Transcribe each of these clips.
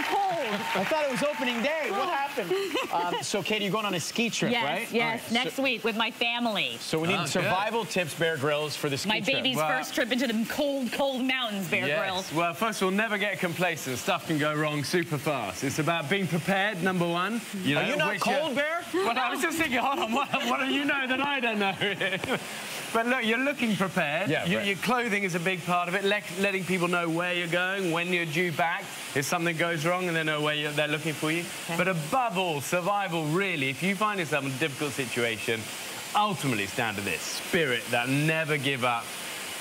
cold. I thought it was opening day. What happened? So, Katie, you're going on a ski trip, right? Yes, right. Next week with my family. So we need survival tips, Bear Grylls, for the ski trip. My baby's first trip into the cold, cold mountains, Bear Grylls. Well, first of all, never get complacent. Stuff can go wrong super fast. It's about being prepared, number one. You know, are you not cold, Bear? Well, I was just thinking, hold on, what do you know that I don't know? But look, you're looking prepared. Yeah, your clothing is a big part of it. Letting people know where you're going, when you're due back. If something goes wrong and they know where they're looking for you. Okay. But above all, survival, really, if you find yourself in a difficult situation, ultimately it's down to this spirit, that never give up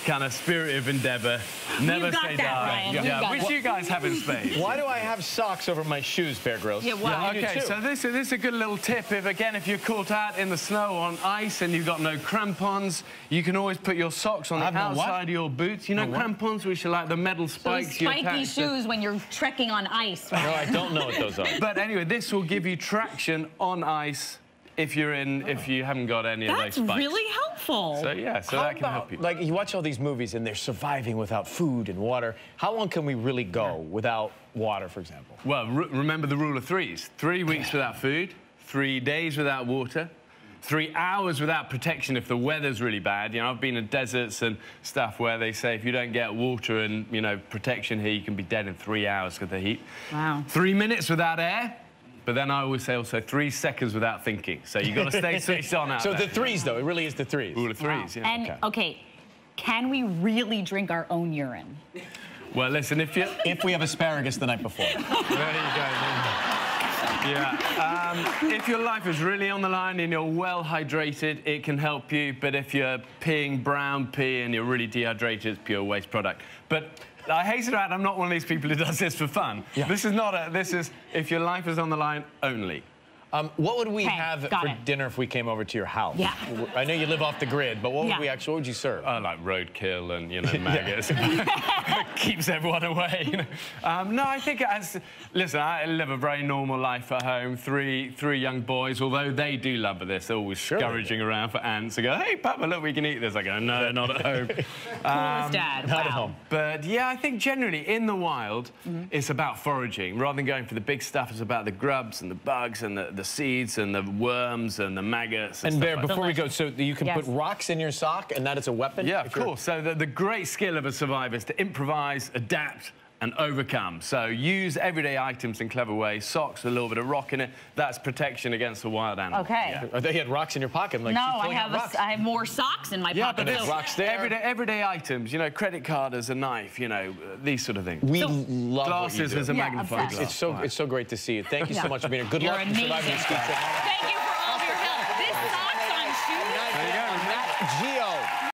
kind of spirit of endeavour, never say die. Yeah, which you guys have in spades. Why do I have socks over my shoes, Bear Grylls? Yeah, wow. Okay, so this is a good little tip. If you're caught out in the snow on ice and you've got no crampons, you can always put your socks on the outside of your boots. You know crampons, which are like the metal spikes. So spiky shoes when you're trekking on ice. Right? No, I don't know what those are. But anyway, this will give you traction on ice if you haven't got any of those spikes. That's really helpful. So yeah, that can help you. Like, you watch all these movies and they're surviving without food and water. How long can we really go without water, for example? Well, remember the rule of threes. 3 weeks without food, 3 days without water, 3 hours without protection if the weather's really bad. You know, I've been in deserts and stuff where they say if you don't get water and, you know, protection here, you can be dead in 3 hours because of the heat. Wow. 3 minutes without air. But then I always say also 3 seconds without thinking. So you've got to stay switched on out So there. the threes, though, it really is the threes. Rule of threes, yeah. And, okay, can we really drink our own urine? Well, listen, if we have asparagus the night before. There you go. Yeah. If your life is really on the line and you're well hydrated, it can help you. But if you're peeing brown pee and you're really dehydrated, it's pure waste product. But I hasten to add, I'm not one of these people who does this for fun. Yeah. This is if your life is on the line only. What would we have for dinner if we came over to your house? Yeah. I know you live off the grid, but what would you serve? Like roadkill and, you know, maggots. Keeps everyone away. You know? No, I think listen, I live a very normal life at home. Three young boys, although they do love this, they're always scurrying around for ants. They go, hey, Papa, look, we can eat this. I go, no, not at home. Coolest dad. Not at home. But yeah, I think generally in the wild, it's about foraging. Rather than going for the big stuff, it's about the grubs and the bugs and the seeds and the worms and the maggots. And Bear, before we go, so you can put rocks in your sock and that is a weapon? Yeah, of course. So the great skill of a survivor is to improvise, adapt, and overcome. So use everyday items in clever ways. Socks, a little bit of rock in it. That's protection against the wild animal. Okay. Yeah. They had rocks in your pocket. Like, no, I have more socks in my pocket. But there's rocks there. Everyday items. You know, credit card as a knife. You know, these sort of things. We love glasses as a magnifying glass. It's so great to see you. Thank you so much for being here. Good luck in surviving the ski trip.